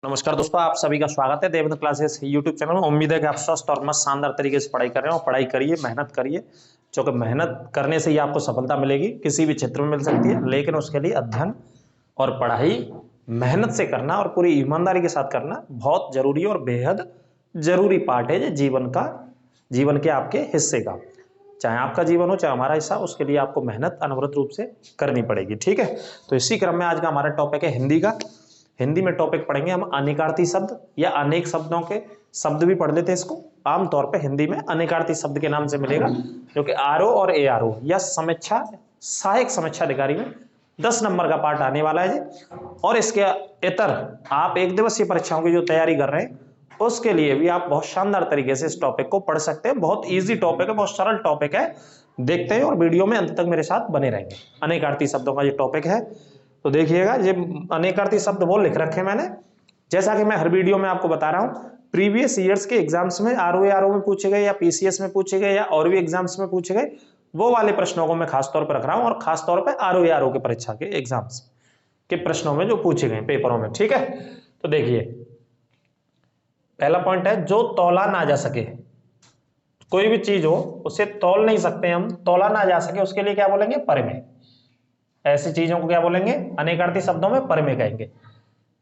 नमस्कार दोस्तों, आप सभी का स्वागत है देवेंद्र क्लासेस यूट्यूब चैनल में। उम्मीद है कि आप स्वस्थ और मस्त शानदार तरीके से पढ़ाई कर रहे हो। पढ़ाई करिए, मेहनत करिए, क्योंकि मेहनत करने से ही आपको सफलता मिलेगी। किसी भी क्षेत्र में मिल सकती है, लेकिन उसके लिए अध्ययन और पढ़ाई मेहनत से करना और पूरी ईमानदारी के साथ करना बहुत जरूरी और बेहद जरूरी पार्ट है जीवन के आपके हिस्से का। चाहे आपका जीवन हो चाहे हमारा हिस्सा, उसके लिए आपको मेहनत अनवरत रूप से करनी पड़ेगी। ठीक है, तो इसी क्रम में आज का हमारा टॉपिक है हिंदी का। हिंदी में टॉपिक पढ़ेंगे हम अनेकार्थी शब्द या अनेक शब्दों के शब्द भी पढ़ लेते हैं इसको। आमतौर पे हिंदी में अनेकार्थी शब्द के नाम से मिलेगा, जो कि आरओ और एआरओ या समीक्षा सहायक समीक्षा अधिकारी में 10 नंबर का पार्ट आने वाला है जी। और इसके इतर आप एक दिवसीय परीक्षाओं की जो तैयारी कर रहे हैं उसके लिए भी आप बहुत शानदार तरीके से इस टॉपिक को पढ़ सकते हैं। बहुत ईजी टॉपिक है, बहुत सरल टॉपिक है। देखते हैं और वीडियो में अंत तक मेरे साथ बने रहेंगे। अनेकार्थी शब्दों का ये टॉपिक है, तो देखिएगा। ये अनेकार्थी शब्द वो लिख रखे मैंने, जैसा कि मैं हर वीडियो में आपको बता रहा हूं। प्रीवियस ईयर्स के एग्जाम्स में आरओ में पूछे गए या पीसीएस में पूछे गए या और भी एग्जाम्स में पूछे गए, वो वाले प्रश्नों को मैं खासतौर पर रख रहा हूं, और खासतौर पर आरओ के परीक्षा के एग्जाम्स के प्रश्नों में जो पूछे गए पेपरों में। ठीक है, तो देखिए पहला पॉइंट है, जो तौला ना जा सके। कोई भी चीज हो उसे तौल नहीं सकते हम, तौला ना जा सके, उसके लिए क्या बोलेंगे? परिमेय। ऐसी चीजों को क्या बोलेंगे? अनेकार्थी शब्दों में परिमेय कहेंगे।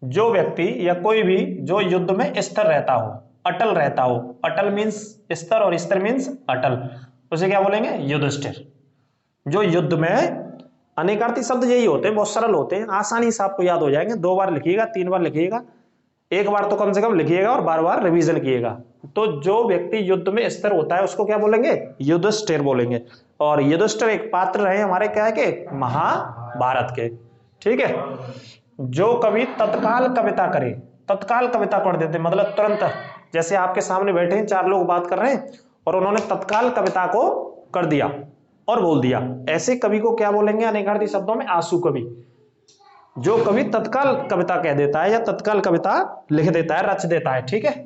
जो व्यक्ति या कोई भी जो युद्ध में स्थिर रहता हो, अटल रहता हो, अटल मीन्स स्थिर और स्थिर मीन्स अटल, उसे क्या बोलेंगे? युधिष्ठिर। जो युद्ध में अनेकार्थी शब्द यही होते हैं, बहुत सरल होते हैं, आसानी से आपको याद हो जाएंगे। 2 बार लिखिएगा, 3 बार लिखिएगा, 1 बार तो कम से कम लिखिएगा और बार बार रिवीजन किएगा। तो जो व्यक्ति युद्ध में स्थिर होता है उसको क्या बोलेंगे? युधिष्ठिर बोलेंगे। और युधिष्ठिर एक पात्र रहे हमारे क्या है के? महाभारत के। ठीक है, जो कवि तत्काल कविता करे, तत्काल कविता पढ़ देते, मतलब तुरंत, जैसे आपके सामने बैठे हैं 4 लोग बात कर रहे हैं और उन्होंने तत्काल कविता को कर दिया और बोल दिया, ऐसे कवि को क्या बोलेंगे अनेकार्थी शब्दों में? आंसू कवि। जो कवि तत्काल कविता कह देता है या तत्काल कविता लिख देता है, रच देता है। ठीक है,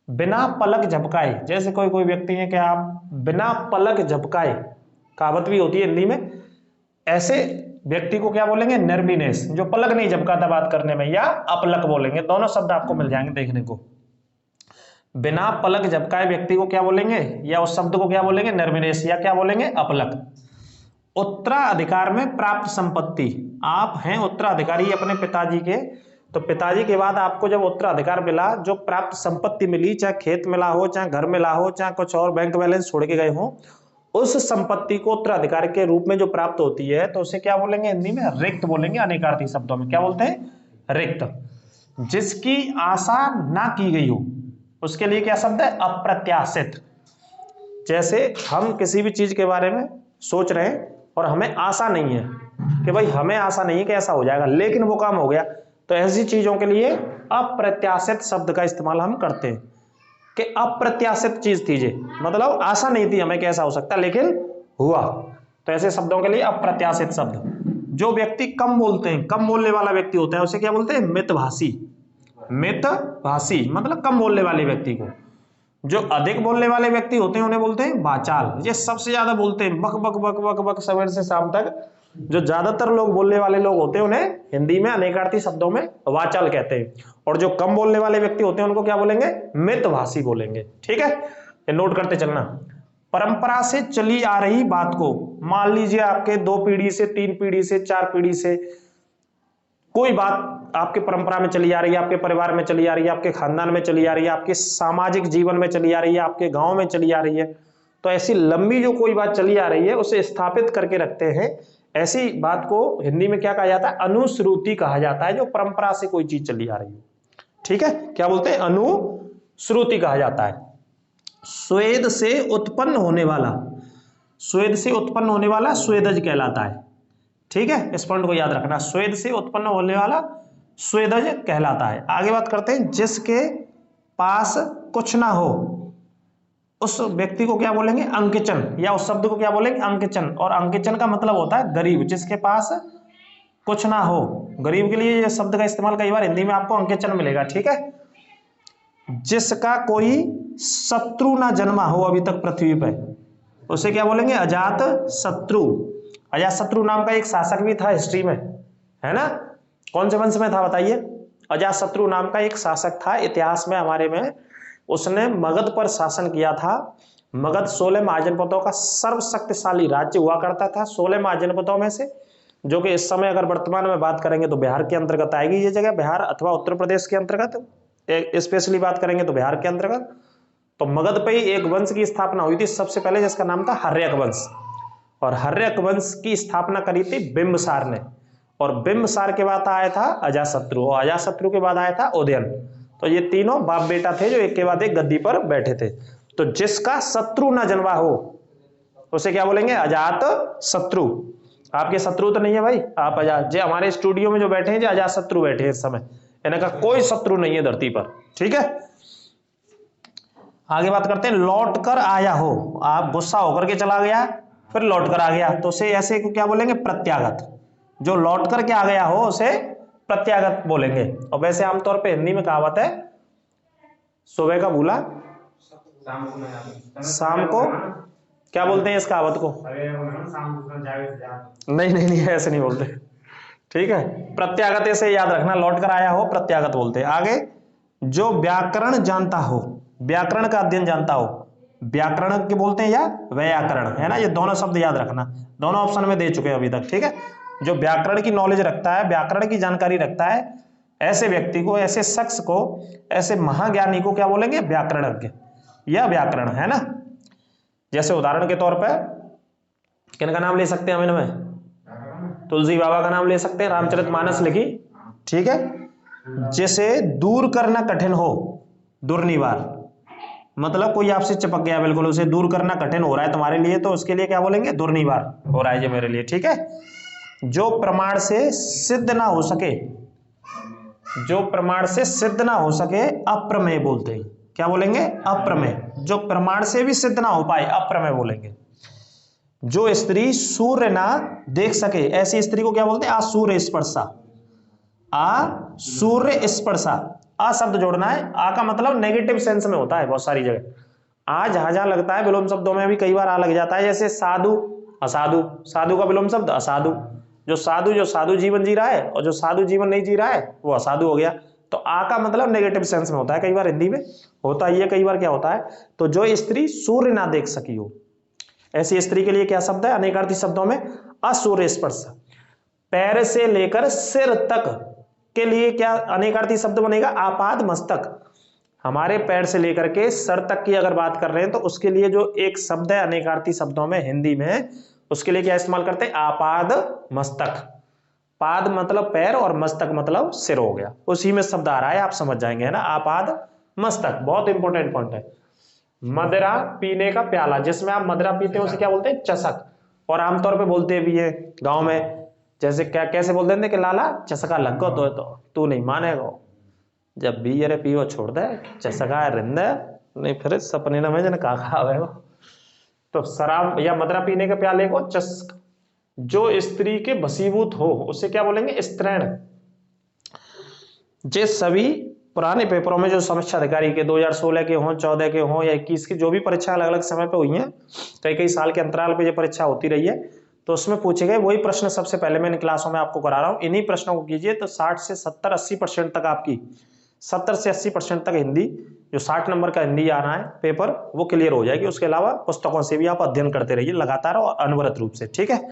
बिना पलक झपकाए, जैसे कोई कोई व्यक्ति है कि आप बिना पलक झपकाए, कहावत भी होती है हिंदी में, ऐसे व्यक्ति को क्या बोलेंगे? निर्विनेश, जो पलक नहीं झपकाता बात करने में, या अपलक बोलेंगे। दोनों शब्द आपको मिल जाएंगे देखने को। बिना पलक झपकाए व्यक्ति को क्या बोलेंगे, या उस शब्द को क्या बोलेंगे? निर्विनेश, या क्या बोलेंगे? अपलक। उत्तराधिकार में प्राप्त संपत्ति, आप हैं उत्तराधिकारी अपने पिताजी के, तो पिताजी के बाद आपको जब उत्तराधिकार मिला, जो प्राप्त संपत्ति मिली, चाहे खेत मिला हो, चाहे घर मिला हो, चाहे कुछ और बैंक बैलेंस छोड़ के गए हो, उस संपत्ति को उत्तराधिकार के रूप में जो प्राप्त होती है, तो उसे क्या बोलेंगे हिंदी में? रिक्त बोलेंगे। अनेकार्थी शब्दों में क्या बोलते हैं? रिक्त। जिसकी आशा ना की गई हो, उसके लिए क्या शब्द है? अप्रत्याशित। जैसे हम किसी भी चीज के बारे में सोच रहे हैं और हमें आशा नहीं है कि भाई, हमें आशा नहीं है कि ऐसा हो जाएगा, लेकिन वो काम हो गया, तो ऐसी चीजों के लिए अप्रत्याशित शब्द का इस्तेमाल हम करते हैं कि अप्रत्याशित चीज थी ये, मतलब आशा नहीं थी हमें कि ऐसा हो सकता, लेकिन हुआ। तो ऐसे शब्दों के लिए अप्रत्याशित शब्द। जो व्यक्ति कम बोलते हैं, कम बोलने वाला व्यक्ति होता है, उसे क्या बोलते हैं? मितभाषी। मितभाषी मतलब कम बोलने वाले व्यक्ति को। जो अधिक बोलने वाले व्यक्ति होते हैं उन्हें बोलते हैं वाचाल। ये सबसे ज्यादा बोलते हैं, बक बक बक बक बक सवेर से शाम तक। जो ज्यादातर लोग बोलने वाले लोग होते हैं उन्हें हिंदी में अनेकार्थी शब्दों में वाचाल कहते हैं, और जो कम बोलने वाले व्यक्ति होते हैं उनको क्या बोलेंगे? मितभाषी बोलेंगे। ठीक है, ये नोट करते चलना। परंपरा से चली आ रही बात को, मान लीजिए आपके 2 पीढ़ी से, 3 पीढ़ी से, 4 पीढ़ी से कोई बात आपके परंपरा में चली आ रही है, आपके परिवार में चली आ रही है, आपके खानदान में चली आ रही है, आपके सामाजिक जीवन में चली आ रही है, आपके गांव में चली आ रही है, तो ऐसी लंबी जो कोई बात चली आ रही है उसे स्थापित करके रखते हैं। ऐसी बात को हिंदी में क्या कहा जाता है? अनुश्रुति कहा जाता है, जो परंपरा से कोई चीज चली आ रही है। ठीक है, क्या बोलते हैं? अनुश्रुति कहा जाता है। स्वेद से उत्पन्न होने वाला, स्वेद से उत्पन्न होने वाला स्वेदज कहलाता है। ठीक है, इस पॉइंट को याद रखना, स्वेद से उत्पन्न होने वाला स्वेदज कहलाता है। आगे बात करते हैं, जिसके पास कुछ ना हो, उस व्यक्ति को क्या बोलेंगे? अंकेचन, या उस शब्द को क्या बोलेंगे? अंकेचन। और अंकेचन का मतलब होता है गरीब, जिसके पास कुछ ना हो। गरीब के लिए यह शब्द का इस्तेमाल कई बार हिंदी में आपको अंकेचन मिलेगा। ठीक है, जिसका कोई शत्रु ना जन्मा हो अभी तक पृथ्वी पर, उसे क्या बोलेंगे? अजात शत्रु। अजात शत्रु नाम का एक शासक भी था हिस्ट्री में, है ना? कौन से वंश में था बताइए? अजातशत्रु नाम का एक शासक था इतिहास में हमारे में, उसने मगध पर शासन किया था। मगध 16 महाजनपदों का सर्वशक्तिशाली राज्य हुआ करता था। 16 महाजनपदों में से, जो कि इस समय अगर वर्तमान में बात करेंगे तो बिहार के अंतर्गत आएगी ये जगह, बिहार अथवा उत्तर प्रदेश के अंतर्गत, स्पेशली बात करेंगे तो बिहार के अंतर्गत। तो मगध पे ही एक वंश की स्थापना हुई थी सबसे पहले, जिसका नाम था हर्यक वंश, और हर्यक वंश की स्थापना करी थी बिंबिसार ने, और बिंबिसार के बाद आया था अजातशत्रु, और अजातशत्रु के बाद आया था उदयन। तो ये तीनों बाप बेटा थे जो एक के बाद एक गद्दी पर बैठे थे। तो जिसका शत्रु न जन्मा हो उसे क्या बोलेंगे? अजातशत्रु। आपके शत्रु तो नहीं है भाई, आप अजात, जो हमारे स्टूडियो में जो बैठे हैं जो अजातशत्रु बैठे हैं इस समय, इनका कोई शत्रु नहीं है धरती पर, ठीक है। आगे बात करते हैं, लौट कर आया हो, आप गुस्सा होकर के चला गया फिर लौट कर आ गया, तो उसे ऐसे को क्या बोलेंगे? प्रत्यागत। जो लौट कर के आ गया हो उसे प्रत्यागत बोलेंगे। और वैसे आमतौर पे हिंदी में कहावत है, सुबह का भूला शाम को, क्या बोलते हैं इस कहावत को? नहीं नहीं नहीं, ऐसे नहीं बोलते, ठीक है। प्रत्यागत ऐसे याद रखना, लौट कर आया हो प्रत्यागत बोलते हैं। आगे, जो व्याकरण जानता हो, व्याकरण का अध्ययन जानता हो, व्याकरण के बोलते हैं या व्याकरण, है ना, ये दोनों शब्द याद रखना, दोनों ऑप्शन में दे चुके हैं अभी तक, ठीक है। जो व्याकरण की नॉलेज रखता है, व्याकरण की जानकारी रखता है, ऐसे व्यक्ति को, ऐसे शख्स को, ऐसे महाज्ञानी को क्या बोलेंगे? व्याकरणज्ञ या व्याकरण, है ना। जैसे उदाहरण के तौर पर किनका नाम ले सकते हैं हम इनमें? तुलसी बाबा का नाम ले सकते हैं, रामचरितमानस लिखी, ठीक है। जैसे दूर करना कठिन हो, दुर्निवार, मतलब कोई आपसे चिपक गया बिल्कुल, उसे दूर करना कठिन हो रहा है तुम्हारे लिए, तो उसके लिए क्या बोलेंगे? दुर्निवार हो रहा है ये मेरे लिए, ठीक है। जो प्रमाण से सिद्ध ना हो सके, जो प्रमाण से सिद्ध ना हो सके, अप्रमेय बोलते हैं, क्या बोलेंगे? अप्रमेय। जो प्रमाण से भी सिद्ध ना हो पाए, अप्रमेय बोलेंगे। जो स्त्री सूर्य ना देख सके, ऐसी स्त्री को क्या बोलते हैं? असूर्य स्पर्शा, असूर्य स्पर्शा। आ शब्द जोड़ना है, आ का मतलब नेगेटिव सेंस में होता है बहुत सारी जगह, आ जहां जहां लगता है विलोम शब्दों में भी कई बार आ लग जाता है, जैसे साधु, असाधु, साधु का विलोम शब्द असाधु। जो साधु जीवन जी रहा है और जो साधु जीवन नहीं जी रहा है वो असाधु हो गया। तो आ का मतलब नेगेटिव सेंस में होता है, कई बार हिंदी में होता है ये, कई बार क्या होता है, तो जो स्त्री सूर्य ना देख सकी हो, ऐसी स्त्री के लिए क्या शब्द है? अनेकार्थी शब्दों में असूर्य स्पर्श। पैर से लेकर सिर तक के लिए क्या अनेकार्थी शब्द बनेगा? आपाद मस्तक। हमारे पैर से लेकर के सर तक की अगर बात कर रहे हैं तो उसके लिए जो एक शब्द है अनेकार्थी शब्दों में हिंदी में, उसके लिए क्या इस्तेमाल करते हैं? आपाद मस्तक। पाद मतलब पैर और मस्तक मतलब सिर हो गया, उसी में शब्द आ रहा है, आप समझ जाएंगे, है ना। आपाद मस्तक बहुत इंपॉर्टेंट पॉइंट है। मदिरा पीने का प्याला, जिसमें आप मदिरा पीते हैं उसे क्या बोलते हैं? चषक। और आमतौर पे बोलते भी है गांव में, जैसे क्या कैसे बोलते हैं कि लाला चसका लग गो, तो तू नहीं मानेगा, जब भी ये पियो छोड़ दे चसका रिंदे नहीं, फिर सपने न में जन का खावे। तो शराब या मदिरा पीने के प्याले को चस्क। जो स्त्री के वशीभूत हो उसे क्या बोलेंगे? स्त्रैण। जे सभी पुराने पेपरों में जो समीक्षा अधिकारी के 2016 के हों, 14 के हों या 21 की, जो भी परीक्षा अलग अलग समय पे हुई हैं, कई कई साल के अंतराल पे ये परीक्षा होती रही है, तो उसमें पूछे गए वही प्रश्न सबसे पहले मैं इन क्लासों में आपको करा रहा हूँ। इन्हीं प्रश्नों को कीजिए तो 60 से 70-80% तक आपकी 70 से 80% तक हिंदी, जो 60 नंबर का हिंदी आना है पेपर, वो क्लियर हो जाएगी। उसके अलावा पुस्तकों से भी आप अध्ययन करते रहिए लगातार और अनवरत रूप से, ठीक है।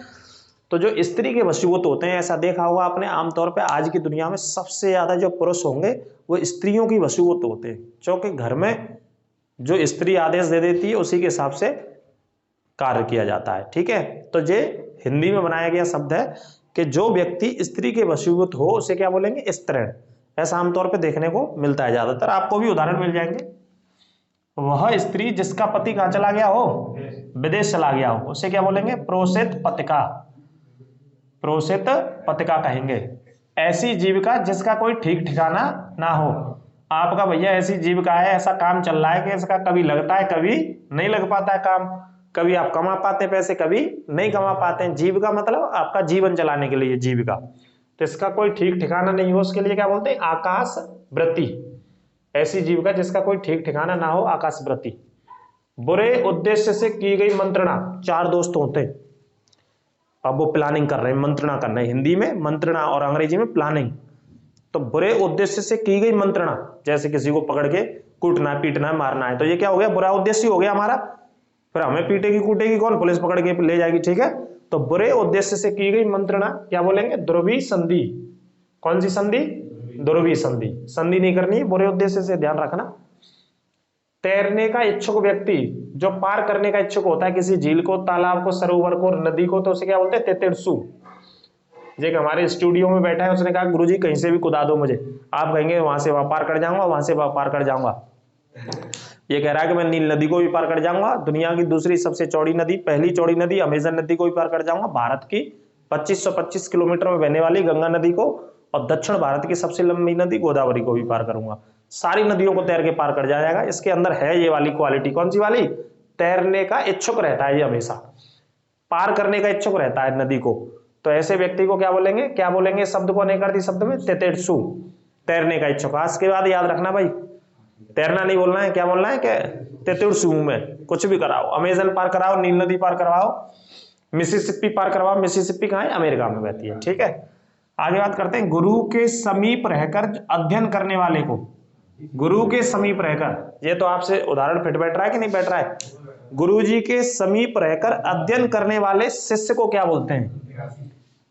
तो जो स्त्री के वशीभूत होते हैं, ऐसा देखा होगा आपने, आमतौर पे आज की दुनिया में सबसे ज्यादा जो पुरुष होंगे वो स्त्रियों की वशीभूत होते हैं, क्योंकि घर में जो स्त्री आदेश दे देती है उसी के हिसाब से कार्य किया जाता है, ठीक है। तो ये हिंदी में बनाया गया शब्द है कि जो व्यक्ति स्त्री के वशीभूत हो उसे क्या बोलेंगे? स्त्रैण। ऐसा आमतौर पे देखने को मिलता है ज्यादातर, आपको भी उदाहरण मिल जाएंगे। वह स्त्री जिसका पति कहाँ चला गया हो? विदेश चला गया हो, उसे क्या बोलेंगे? प्रोषित पतिका, प्रोषित पतिका कहेंगे। ऐसी जीविका जिसका कोई ठीक ठिकाना ना हो, आपका भैया ऐसी जीविका है, ऐसा काम चल रहा है कि इसका कभी लगता है कभी नहीं लग पाता है काम, कभी आप कमा पाते हैं पैसे कभी नहीं कमा पाते हैं। जीविका मतलब आपका जीवन चलाने के लिए जीविका, तो इसका कोई ठीक ठिकाना नहीं हो, उसके लिए क्या बोलते हैं? आकाश वृत्ति। ऐसी जीविका जिसका कोई ठीक ठिकाना ना हो, आकाश वृत्ति। बुरे उद्देश्य से की गई मंत्रणा, चार दोस्त होते हैं, अब वो प्लानिंग कर रहे हैं, मंत्रणा कर रहे हैं, हिंदी में मंत्रणा और अंग्रेजी में प्लानिंग। तो बुरे उद्देश्य से की गई मंत्रणा, जैसे किसी को पकड़ के कूटना पीटना मारना है, तो ये क्या हो गया, बुरा उद्देश्य हो गया हमारा। फिर हमें पीटेगी कूटेगी कौन, पुलिस पकड़ के ले जाएगी, ठीक है। तो बुरे उद्देश्य से की गई मंत्रणा क्या बोलेंगे, दुर्वी संधि। कौन सी संधि, दुर्वी संधि। संधि नहीं करनी है, बुरे उद्देश्य से, ध्यान रखना। तैरने का इच्छुक व्यक्ति जो पार करने का इच्छुक होता है किसी झील को, तालाब को, सरोवर को, नदी को, तो उसे क्या बोलते हैं, तेतेड़सु। एक हमारे स्टूडियो में बैठा है, उसने कहा गुरुजी कहीं से भी कुदा दो मुझे, आप कहेंगे वहां से वहां पार कर जाऊंगा, वहां से वहां पार कर जाऊंगा। ये कह रहा है कि मैं नील नदी को भी पार कर जाऊंगा, दुनिया की दूसरी सबसे चौड़ी नदी, पहली चौड़ी नदी अमेजन नदी को भी पार कर जाऊंगा, भारत की 2525 किलोमीटर में बहने वाली गंगा नदी को, और दक्षिण भारत की सबसे लंबी नदी गोदावरी को भी पार करूंगा। सारी नदियों को तैर के पार कर जाएगा। इसके अंदर है ये वाली क्वालिटी, कौन सी वाली, तैरने का इच्छुक रहता है ये, हमेशा पार करने का इच्छुक रहता है नदी को। तो ऐसे व्यक्ति को क्या बोलेंगे, क्या बोलेंगे शब्द को अनेकार्थी शब्द में, तेतेड़सु, तैरने का इच्छुक। आज के बाद याद रखना भाई, तैरना नहीं बोलना है, क्या बोलना है, क्या तेतेड़सु में कुछ भी कराओ, अमेजन पार कराओ, नील नदी पार करवाओ, मिसिसिपी पार करवाओ। मिसिसिपी कहाँ है, अमेरिका में बहती है, ठीक है। आगे बात करते हैं, गुरु के समीप रहकर अध्ययन करने वाले को, गुरु के समीप रहकर, ये तो आपसे उदाहरण फिट बैठ रहा है कि नहीं बैठ रहा है। गुरु जी के समीप रहकर अध्ययन करने वाले शिष्य को क्या बोलते हैं,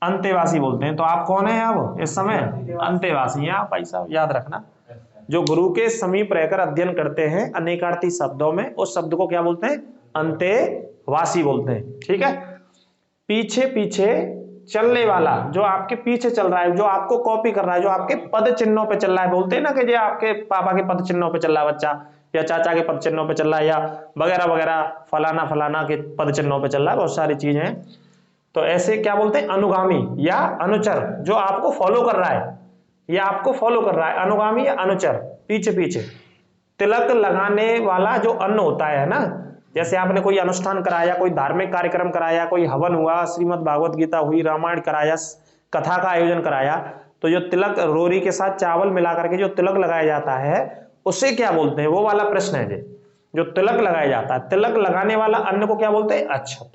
अंतेवासी बोलते हैं। तो आप कौन है अब इस समय, अंतेवासी हैं आप भाई साहब, याद रखना। जो गुरु के समीप रहकर अध्ययन करते हैं अनेकार्थी शब्दों में, उस शब्द को क्या बोलते हैं, अंतेवासी बोलते हैं, ठीक है। पीछे पीछे चलने वाला, जो आपके पीछे चल रहा है, जो आपको कॉपी कर रहा है, जो आपके पद चिन्हों पे चल रहा है, बोलते हैं ना कि जो आपके पापा के पद चिन्हों पे चल रहा है बच्चा, या चाचा के पद चिन्हों पे चल रहा है, या वगैरह वगैरह फलाना फलाना के पद चिन्हों पे चल रहा है, बहुत सारी चीजें हैं। तो ऐसे क्या बोलते हैं, अनुगामी या अनुचर, जो आपको फॉलो कर रहा है या आपको फॉलो कर रहा है, अनुगामी या अनुचर, पीछे पीछे। तिलक लगाने वाला जो अन्न होता है ना, जैसे आपने कोई अनुष्ठान कराया, कोई धार्मिक कार्यक्रम कराया, कोई हवन हुआ, श्रीमद् भागवत गीता हुई, रामायण कराया, कथा का आयोजन कराया, तो जो तिलक रोरी के साथ चावल मिला करके जो तिलक लगाया जाता है उसे क्या बोलते हैं, वो वाला प्रश्न है जी। जो तिलक लगाया जाता है, तिलक लगाने वाला अन्न को क्या बोलते हैं, अक्षत,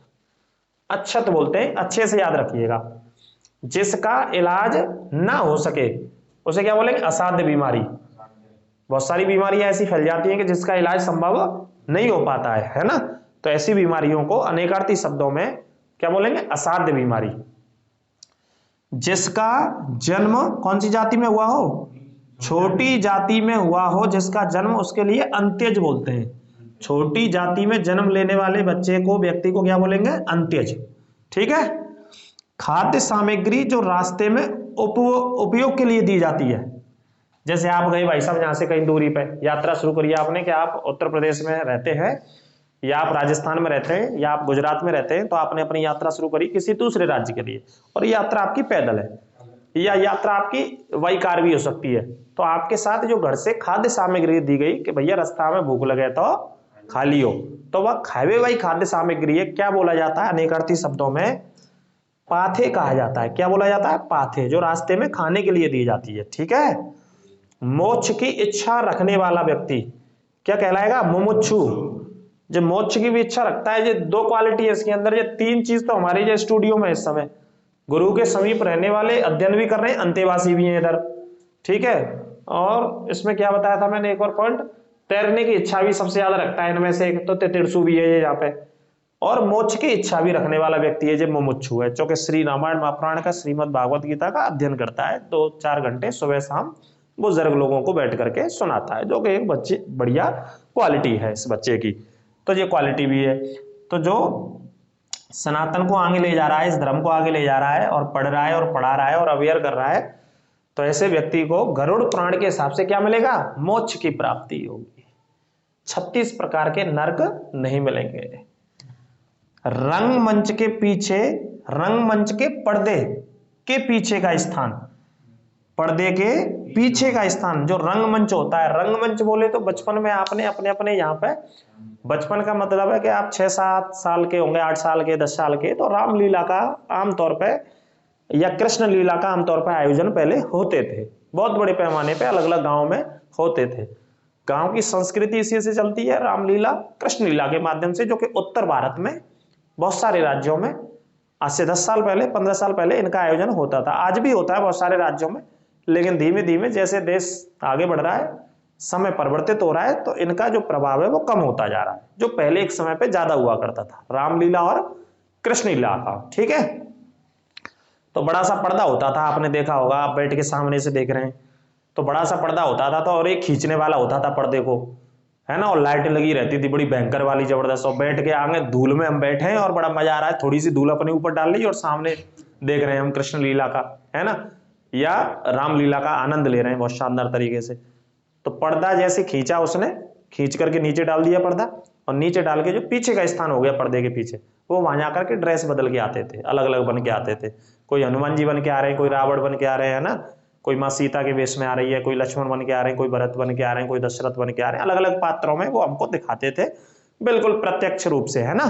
अक्षत बोलते हैं। अच्छे से याद रखिएगा। जिसका इलाज ना हो सके उसे क्या बोलेंगे, असाध्य बीमारी। बहुत सारी बीमारियां ऐसी फैल जाती हैं कि जिसका इलाज संभव नहीं हो पाता है ना। तो ऐसी बीमारियों को अनेकार्थी शब्दों में क्या बोलेंगे, असाध्य बीमारी। जिसका जन्म कौन सी जाति में हुआ हो, छोटी जाति में हुआ हो जिसका जन्म, उसके लिए अंत्यज बोलते हैं। छोटी जाति में जन्म लेने वाले बच्चे को, व्यक्ति को क्या बोलेंगे, अंत्यज, ठीक है। खाद्य सामग्री जो रास्ते में उपयोग के लिए दी जाती है, जैसे आप गए भाई साहब यहाँ से कहीं दूरी पे यात्रा शुरू करिए आपने, कि आप उत्तर प्रदेश में रहते हैं या आप राजस्थान में रहते हैं या आप गुजरात में रहते हैं, तो आपने अपनी यात्रा शुरू करी किसी दूसरे राज्य के लिए, और यात्रा आपकी पैदल है या यात्रा आपकी वाई कार भी हो सकती है। तो आपके साथ जो घर से खाद्य सामग्री दी गई कि भैया रास्ता में भूख लगे तो खा लियो, तो वह खावे वाई खाद्य सामग्री है, क्या बोला जाता है, अनेकार्थी शब्दों में पाथे कहा जाता है। क्या बोला जाता है, पाथे, जो रास्ते में खाने के लिए दी जाती है, ठीक है। मोक्ष की इच्छा रखने वाला व्यक्ति क्या कहलाएगा, मुमुक्षु। जो मोक्ष की भी इच्छा रखता है, ये दो क्वालिटी है इसके अंदर, ये तीन चीज तो हमारे जो स्टूडियो में इस समय, गुरु के समीप रहने वाले, अध्ययन भी कर रहे हैं, अंतेवासी भी हैं इधर, ठीक है। और इसमें क्या बताया था मैंने, एक और पॉइंट, तैरने की इच्छा भी सबसे ज्यादा रखता है इनमें से एक, तो तेतेड़सु भी है ये यहाँ पे, और मोक्ष की इच्छा भी रखने वाला व्यक्ति है जो मुमुक्षु है, जो कि श्री रामायण महापुराण का, श्रीमद् भागवत गीता का अध्ययन करता है 2-4 घंटे सुबह शाम, बुजुर्ग लोगों को बैठ करके सुनाता है, जो कि एक बच्चे बढ़िया क्वालिटी है इस बच्चे की। तो ये क्वालिटी भी है। तो जो सनातन को आगे ले जा रहा है, इस धर्म को आगे ले जा रहा है, और पढ़ रहा है और पढ़ा रहा है और अवेयर कर रहा है, तो ऐसे व्यक्ति को गरुड़ पुराण के हिसाब से क्या मिलेगा, मोक्ष की प्राप्ति होगी। 36 प्रकार के नरक नहीं मिलेंगे। रंगमंच के पीछे, रंगमंच के पर्दे के पीछे का स्थान, पर्दे के पीछे का स्थान जो रंगमंच होता है, रंगमंच बोले तो बचपन में आपने अपने अपने यहाँ पे, बचपन का मतलब है कि आप 6-7 साल के होंगे, 8 साल के, 10 साल के, तो रामलीला का आमतौर पे या कृष्ण लीला का आमतौर पर आयोजन पहले होते थे, बहुत बड़े पैमाने पे अलग अलग गांव में होते थे। गांव की संस्कृति इसी से चलती है, रामलीला कृष्ण लीला के माध्यम से, जो कि उत्तर भारत में बहुत सारे राज्यों में आज से 10 साल पहले, 15 साल पहले इनका आयोजन होता था, आज भी होता है बहुत सारे राज्यों में, लेकिन धीमे धीमे जैसे देश आगे बढ़ रहा है, समय परिवर्तित हो रहा है, तो इनका जो प्रभाव है वो कम होता जा रहा है, जो पहले एक समय पे ज्यादा हुआ करता था, रामलीला और कृष्ण लीला का। ठीक है, तो बड़ा सा पर्दा होता था, आपने देखा होगा, आप बैठ के सामने से देख रहे हैं तो बड़ा सा पर्दा होता था, तो और एक खींचने वाला होता था पर्दे को, है ना, और लाइट लगी रहती थी बड़ी भयंकर वाली जबरदस्त, और बैठ के आगे धूल में हम बैठे हैं और बड़ा मजा आ रहा है, थोड़ी सी धूल अपने ऊपर डाल ली और सामने देख रहे हैं हम कृष्ण लीला का, है ना, या रामलीला का आनंद ले रहे हैं बहुत शानदार तरीके से। तो पर्दा जैसे खींचा उसने, खींच करके नीचे डाल दिया पर्दा, और नीचे डाल के जो पीछे का स्थान हो गया पर्दे के पीछे, वो वहां जाकर के ड्रेस बदल के आते थे, अलग अलग बन के आते थे, कोई हनुमान जी बन के आ रहे हैं, कोई रावण बन के आ रहे हैं ना, कोई माँ सीता के वेश में आ रही है, कोई लक्ष्मण बन के आ रहे हैं, कोई भरत बन के आ रहे हैं, कोई दशरथ बन के आ रहे हैं, अलग अलग पात्रों में वो हमको दिखाते थे बिल्कुल प्रत्यक्ष रूप से, है ना।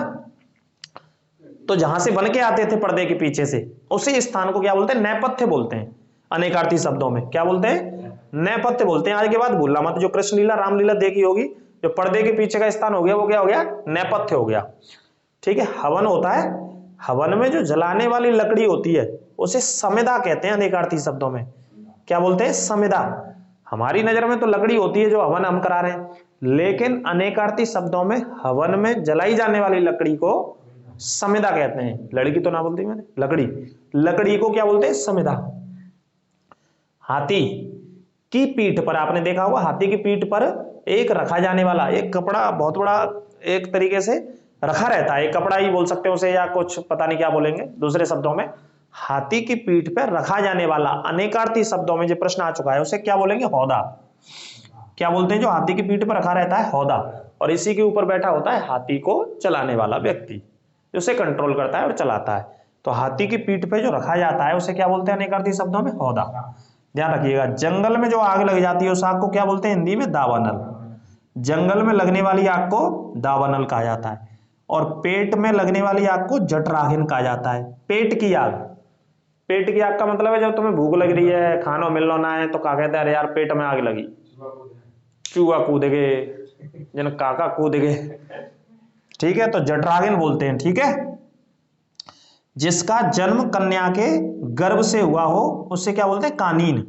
तो जहां से बन के आते थे पर्दे के पीछे से, उसी स्थान को क्या बोलते हैं, नेपथ्य बोलते हैं। अनेकार्थी शब्दों में क्या बोलते हैं, नेपथ्य बोलते हैं। आज के बाद भूलना मत, जो कृष्ण लीला रामलीला देखी होगी, जो पर्दे के पीछे का स्थान हो गया वो क्या हो गया, नेपथ्य हो गया। ठीक है, हवन होता है, हवन में जो जलाने वाली लकड़ी होती है उसे समिधा कहते हैं अनेकार्थी शब्दों में। क्या बोलते हैं, समिधा। हमारी नजर में तो लकड़ी होती है जो हवन हम करा रहे हैं, लेकिन अनेकार्थी शब्दों में हवन में जलाई जाने वाली लकड़ी को समिधा कहते हैं। लड़की तो ना बोलती मैंने, लकड़ी, लकड़ी को क्या बोलते हैं, समिधा। हाथी की पीठ पर, आपने देखा होगा, हाथी की पीठ पर एक रखा जाने वाला एक कपड़ा, बहुत बड़ा एक तरीके से रखा रहता है, एक कपड़ा ही बोल सकते हैं उसे, या कुछ पता नहीं क्या बोलेंगे दूसरे शब्दों में। हाथी की पीठ पर रखा जाने वाला, अनेकार्थी शब्दों में जो प्रश्न आ चुका है उसे क्या बोलेंगे, हौदा। क्या बोलते हैं, जो हाथी की पीठ पर रखा रहता है, हौदा। और इसी के ऊपर बैठा होता है हाथी को चलाने वाला व्यक्ति, जो उसे कंट्रोल करता है और चलाता है। तो हाथी की पीठ पे जो रखा जाता है उसे क्या बोलते हैं अनेकार्थी शब्दों में, हौदा। ध्यान रखिएगा। जंगल में जो आग लग जाती है उस आग को क्या बोलते हैं हिंदी में, दावानल। जंगल में लगने वाली आग को दावानल कहा जाता है। और पेट में लगने वाली आग को जठराग्नि कहा जाता है। पेट की आग, पेट की आग का मतलब है जब तुम्हें भूख लग रही है, खाना मिलना ना है, तो क्या कहते हैं, अरे यार पेट में आग लगी, चूहा कूद गए, जन काका कूद गए। ठीक है, तो जठराग्नि बोलते हैं। ठीक है, जिसका जन्म कन्या के गर्भ से हुआ हो उसे क्या बोलते हैं, कानीन।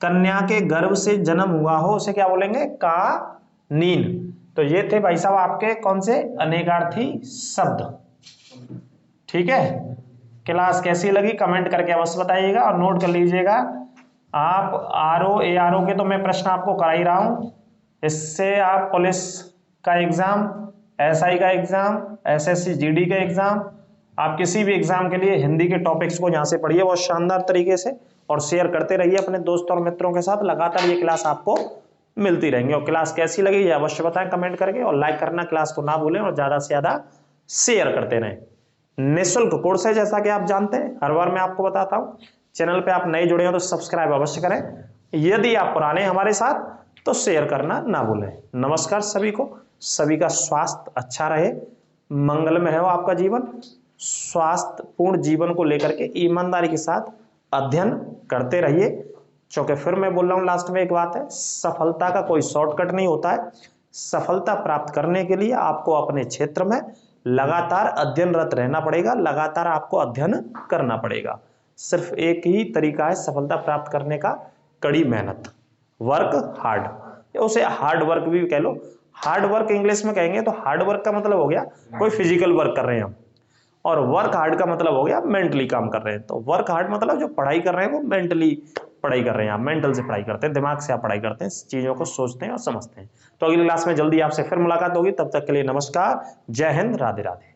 कन्या के गर्भ से जन्म हुआ हो उसे क्या बोलेंगे, कानीन। तो ये थे भाई साहब आपके कौन से अनेकार्थी शब्द। ठीक है, क्लास कैसी लगी कमेंट करके अवश्य बताइएगा, और नोट कर लीजिएगा। आप आरओ एआरओ के तो मैं प्रश्न आपको करा ही रहा हूं, इससे आप पुलिस का एग्जाम, एसआई का एग्जाम, एसएससी जीडी का एग्जाम, आप किसी भी एग्जाम के लिए हिंदी के टॉपिक्स को यहाँ से पढ़िए बहुत शानदार तरीके से, और शेयर करते रहिए अपने दोस्तों और मित्रों के साथ। लगातार ये क्लास आपको मिलती रहेंगी। और क्लास कैसी लगी ये अवश्य बताएं कमेंट करके, और लाइक करना क्लास को ना भूलें, और ज्यादा से ज्यादा शेयर करते रहें। निःशुल्क कोर्स है जैसा कि आप जानते हैं, हर बार मैं आपको बताता हूँ। चैनल पे आप नए जुड़े हो तो सब्सक्राइब अवश्य करें, यदि आप पुराने हमारे साथ तो शेयर करना ना भूलें। नमस्कार सभी को, सभी का स्वास्थ्य अच्छा रहे, मंगलमय हो आपका जीवन। स्वास्थ्य पूर्ण जीवन को लेकर के ईमानदारी के साथ अध्ययन करते रहिए, क्योंकि फिर मैं बोल रहा हूँ लास्ट में एक बात है, सफलता का कोई शॉर्टकट नहीं होता है। सफलता प्राप्त करने के लिए आपको अपने क्षेत्र में लगातार अध्ययनरत रहना पड़ेगा, लगातार आपको अध्ययन करना पड़ेगा। सिर्फ एक ही तरीका है सफलता प्राप्त करने का, कड़ी मेहनत, वर्क हार्ड, उसे हार्ड वर्क भी कह लो। हार्ड वर्क इंग्लिश में कहेंगे तो हार्ड वर्क का मतलब हो गया कोई फिजिकल वर्क कर रहे हैं हम, और वर्क हार्ड का मतलब हो गया मेंटली काम कर रहे हैं। तो वर्क हार्ड मतलब जो पढ़ाई कर रहे हैं वो मेंटली पढ़ाई कर रहे हैं, आप मेंटल से पढ़ाई करते हैं, दिमाग से आप पढ़ाई करते हैं, चीजों को सोचते हैं और समझते हैं। तो अगली क्लास में जल्दी आपसे फिर मुलाकात होगी, तब तक के लिए नमस्कार, जय हिंद, राधे राधे।